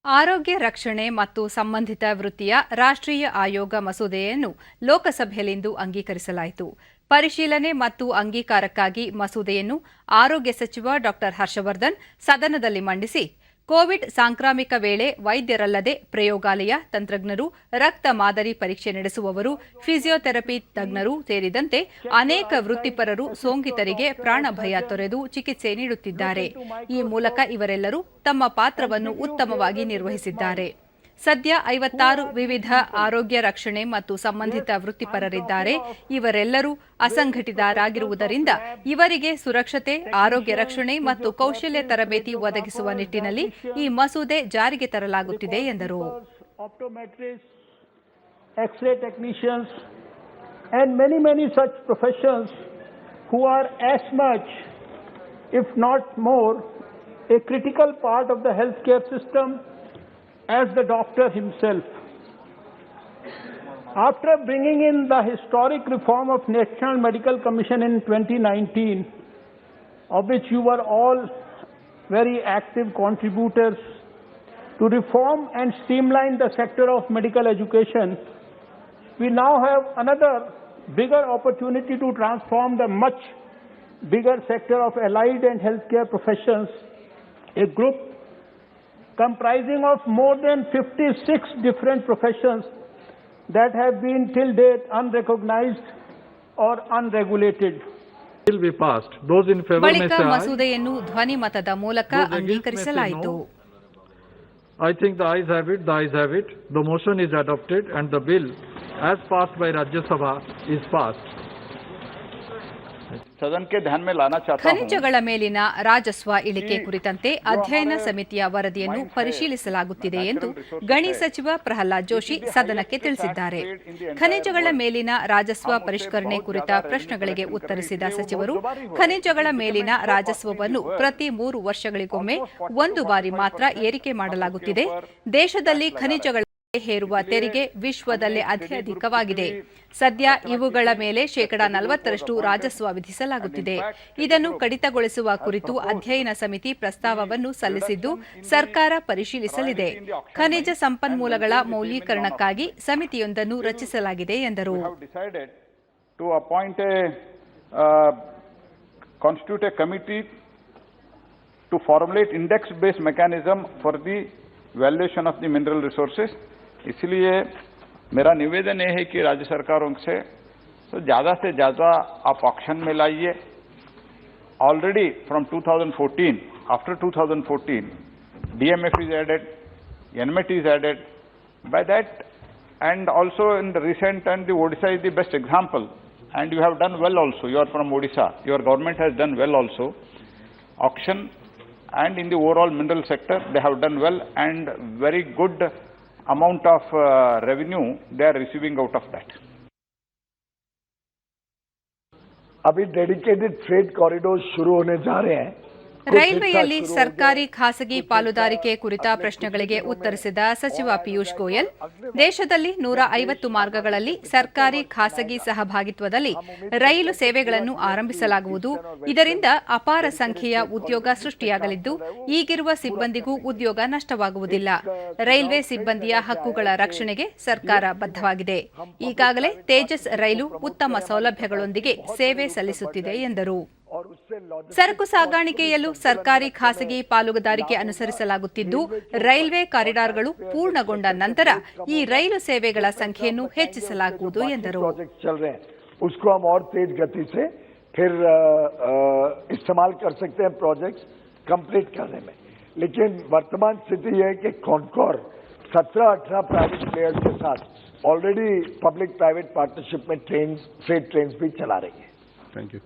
ಆರೋಗ್ಯ ರಕ್ಷಣೆ ಮತ್ತು ಸಂಬಂಧಿತ ವೃತ್ತಿಯ ರಾಷ್ಟ್ರೀಯ ಆಯೋಗ ಮಸೂದೆಯನ್ನು ಲೋಕಸಭೆಯಲ್ಲಿಂದು ಅಂಗೀಕರಿಸಲಾಯಿತು. ಪರಿಶೀಲನೆ ಮತ್ತು ಅಂಗೀಕಾರಕ್ಕಾಗಿ ಮಸೂದೆಯನ್ನು ಆರೋಗ್ಯ ಸಚಿವ ಡಾ ಹರ್ಷವರ್ಧನ್ ಸದನದಲ್ಲಿ ಮಂಡಿಸಿ, ಕೋವಿಡ್ ಸಾಂಕ್ರಾಮಿಕ ವೇಳೆ ವೈದ್ಯರಲ್ಲದೆ ಪ್ರಯೋಗಾಲಯ ತಂತ್ರಜ್ಞರು, ರಕ್ತ ಮಾದರಿ ಪರೀಕ್ಷೆ ನಡೆಸುವವರು, ಫಿಸಿಯೋಥೆರಪಿ ತಜ್ಞರು ಸೇರಿದಂತೆ ಅನೇಕ ವೃತ್ತಿಪರರು ಸೋಂಕಿತರಿಗೆ ಪ್ರಾಣಭಯ ತೊರೆದು ಚಿಕಿತ್ಸೆ ನೀಡುತ್ತಿದ್ದಾರೆ. ಈ ಮೂಲಕ ಇವರೆಲ್ಲರೂ ತಮ್ಮ ಪಾತ್ರವನ್ನು ಉತ್ತಮವಾಗಿ ನಿರ್ವಹಿಸಿದ್ದಾರೆ. ಸದ್ಯ 56 ವಿವಿಧ ಆರೋಗ್ಯ ರಕ್ಷಣೆ ಮತ್ತು ಸಂಬಂಧಿತ ವೃತ್ತಿಪರರಿದ್ದಾರೆ. ಇವರೆಲ್ಲರೂ ಅಸಂಘಟಿತರಾಗಿರುವುದರಿಂದ ಇವರಿಗೆ ಸುರಕ್ಷತೆ, ಆರೋಗ್ಯ ರಕ್ಷಣೆ ಮತ್ತು ಕೌಶಲ್ಯ ತರಬೇತಿ ಒದಗಿಸುವ ನಿಟ್ಟಿನಲ್ಲಿ ಈ ಮಸೂದೆ ಜಾರಿಗೆ ತರಲಾಗುತ್ತಿದೆ ಎಂದರು. as the doctor himself. After bringing in the historic reform of National Medical Commission in 2019, of which you were all very active contributors, to reform and streamline the sector of medical education, we now have another bigger opportunity to transform the much bigger sector of allied and healthcare professions, a group comprising of more than 56 different professions that have been till date unrecognized or unregulated. ಬಳಿಕ ಮಸೂದೆಯನ್ನು ಧ್ವನಿ ಮತದ ಮೂಲಕ ಅಂಗೀಕರಿಸಲಾಯಿತು. I think the ayes have it, the ayes have it. The motion is adopted and the bill as passed by Rajya Sabha is passed. ಖನಿಜಗಳ ಮೇಲಿನ ರಾಜಸ್ವ ಇಳಿಕೆ ಕುರಿತಂತೆ ಅಧ್ಯಯನ ಸಮಿತಿಯ ವರದಿಯನ್ನು ಪರಿಶೀಲಿಸಲಾಗುತ್ತಿದೆ ಎಂದು ಗಣಿ ಸಚಿವ ಪ್ರಹ್ಲಾದ್ ಜೋಶಿ ಸದನಕ್ಕೆ ತಿಳಿಸಿದ್ದಾರೆ. ಖನಿಜಗಳ ಮೇಲಿನ ರಾಜಸ್ವ ಪರಿಷ್ಕರಣೆ ಕುರಿತ ಪ್ರಶ್ನೆಗಳಿಗೆ ಉತ್ತರಿಸಿದ ಸಚಿವರು, ಖನಿಜಗಳ ಮೇಲಿನ ರಾಜಸ್ವವನ್ನು ಪ್ರತಿ 3 ವರ್ಷಗಳಿಗೊಮ್ಮೆ 1 ಬಾರಿ ಮಾತ್ರ ಏರಿಕೆ ಮಾಡಲಾಗುತ್ತಿದೆ. ದೇಶದಲ್ಲಿ ಖನಿಜಗಳ ಹೇರುವ ತೆರಿಗೆ ವಿಶ್ವದಲ್ಲೇ ಅತ್ಯಧಿಕವಾಗಿದೆ. ಸದ್ಯ ಇವುಗಳ ಮೇಲೆ 40% ರಾಜಸ್ವ ವಿಧಿಸಲಾಗುತ್ತಿದೆ. ಇದನ್ನು ಕಡಿತಗೊಳಿಸುವ ಕುರಿತು ಅಧ್ಯಯನ ಸಮಿತಿ ಪ್ರಸ್ತಾವವನ್ನು ಸಲ್ಲಿಸಿದ್ದು, ಸರ್ಕಾರ ಪರಿಶೀಲಿಸಲಿದೆ. ಖನಿಜ ಸಂಪನ್ಮೂಲಗಳ ಮೌಲ್ಯೀಕರಣಕ್ಕಾಗಿ ಸಮಿತಿಯೊಂದನ್ನು ರಚಿಸಲಾಗಿದೆ ಎಂದರು. इसलिए मेरा निवेदन ये है कि राज्य सरकारों से ज़्यादा से ज़्यादा आप ऑक्शन में लाइए. Already from 2014, after 2014, DMF is added, NMET is added. By that, and also in the recent, and the Odisha is the best example, and you have done well also. You are from Odisha. Your government has done well also. Auction and in the overall mineral sector, they have done well, and very good amount of revenue they are receiving out of that. अभी dedicated freight corridor शुरू होने जा रहे हैं. ರೈಲ್ವೆಯಲ್ಲಿ ಸರ್ಕಾರಿ ಖಾಸಗಿ ಪಾಲುದಾರಿಕೆ ಕುರಿತ ಪ್ರಶ್ನೆಗಳಿಗೆ ಉತ್ತರಿಸಿದ ಸಚಿವ ಪಿಯೂಷ್ ಗೋಯಲ್, ದೇಶದಲ್ಲಿ 150 ಮಾರ್ಗಗಳಲ್ಲಿ ಸರ್ಕಾರಿ ಖಾಸಗಿ ಸಹಭಾಗಿತ್ವದಲ್ಲಿ ರೈಲು ಸೇವೆಗಳನ್ನು ಆರಂಭಿಸಲಾಗುವುದು. ಇದರಿಂದ ಅಪಾರ ಸಂಖ್ಯೆಯ ಉದ್ಯೋಗ ಸೃಷ್ಟಿಯಾಗಲಿದ್ದು, ಈಗಿರುವ ಸಿಬ್ಬಂದಿಗೂ ಉದ್ಯೋಗ ನಷ್ಟವಾಗುವುದಿಲ್ಲ. ರೈಲ್ವೆ ಸಿಬ್ಬಂದಿಯ ಹಕ್ಕುಗಳ ರಕ್ಷಣೆಗೆ ಸರ್ಕಾರ ಬದ್ಧವಾಗಿದೆ. ಈಗಾಗಲೇ ತೇಜಸ್ ರೈಲು ಉತ್ತಮ ಸೌಲಭ್ಯಗಳೊಂದಿಗೆ ಸೇವೆ ಸಲ್ಲಿಸುತ್ತಿದೆ ಎಂದರು. ಸರಕು ಸಾಗಾಣಿಕೆಯಲ್ಲೂ ಸರ್ಕಾರಿ ಖಾಸಗಿ ಪಾಲುದಾರಿಕೆ ಅನುಸರಿಸಲಾಗುತ್ತಿದ್ದು, ರೈಲ್ವೆ ಕಾರಿಡಾರ್ಗಳು ಪೂರ್ಣಗೊಂಡ ನಂತರ ಈ ರೈಲು ಸೇವೆಗಳ ಸಂಖ್ಯೆಯನ್ನು ಹೆಚ್ಚಿಸಲಾಗುವುದು ಎಂದರು. उसको हम और तेज गति से फिर इस्तेमाल कर सकते हैं प्रोजेक्ट्स कंप्लीट करने में. लेकिन वर्तमान स्थिति है कि कॉनकॉर 17-18 प्राइवेट प्लेयर्स के साथ ऑलरेडी पब्लिक प्राइवेट पार्टनरशिप में फ्रेट ट्रेन्स भी चला रही है. Thank you.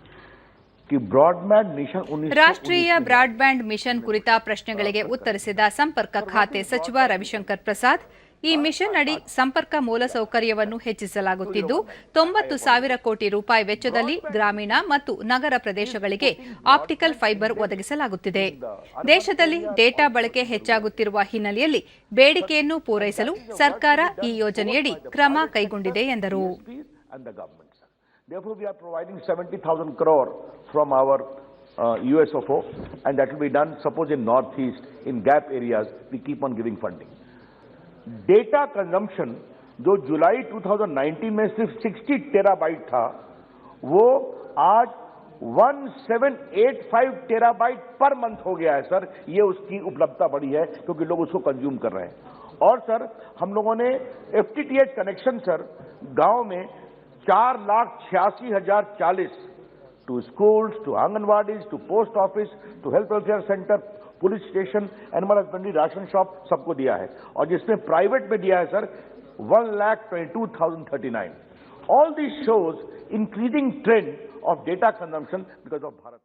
ರಾಷ್ಟ್ರೀಯ ಬ್ರಾಡ್ಬ್ಯಾಂಡ್ ಮಿಷನ್ ಕುರಿತ ಪ್ರಶ್ನೆಗಳಿಗೆ ಉತ್ತರಿಸಿದ ಸಂಪರ್ಕ ಖಾತೆ ಸಚಿವ ರವಿಶಂಕರ್ ಪ್ರಸಾದ್, ಈ ಮಿಷನ್ ಅಡಿ ಸಂಪರ್ಕ ಮೂಲಸೌಕರ್ಯವನ್ನು ಹೆಚ್ಚಿಸಲಾಗುತ್ತಿದ್ದು, 90,000 ಕೋಟಿ ರೂಪಾಯಿ ವೆಚ್ಚದಲ್ಲಿ ಗ್ರಾಮೀಣ ಮತ್ತು ನಗರ ಪ್ರದೇಶಗಳಿಗೆ ಆಪ್ಟಿಕಲ್ ಫೈಬರ್ ಒದಗಿಸಲಾಗುತ್ತಿದೆ. ದೇಶದಲ್ಲಿ ಡೇಟಾ ಬಳಕೆ ಹೆಚ್ಚಾಗುತ್ತಿರುವ ಹಿನ್ನೆಲೆಯಲ್ಲಿ ಬೇಡಿಕೆಯನ್ನು ಪೂರೈಸಲು ಸರ್ಕಾರ ಈ ಯೋಜನೆಯಡಿ ಕ್ರಮ ಕೈಗೊಂಡಿದೆ ಎಂದರು. Therefore, we are providing 70,000 crore from our USOFO, and that will be done, suppose in Northeast, in gap areas, we keep on giving funding. Data consumption, जो जुलाई 2019 में सिर्फ 60 टेराबाइट था, वो आज 1785 टेराबाइट पर मंथ हो गया है सर। ये उसकी उपलब्धता बढ़ी है क्योंकि लोग उसको कंज्यूम कर रहे हैं। और सर हम लोगों ने FTTH कनेक्शन सर गांव में 4,86,040 to schools, to Anganwadis, to post office, to health welfare center, police station, animal husbandry, ration shop सबको दिया है। और जिसमें प्राइवेट में दिया है sir 1,22,039। All this shows increasing trend of data consumption because of Bharat.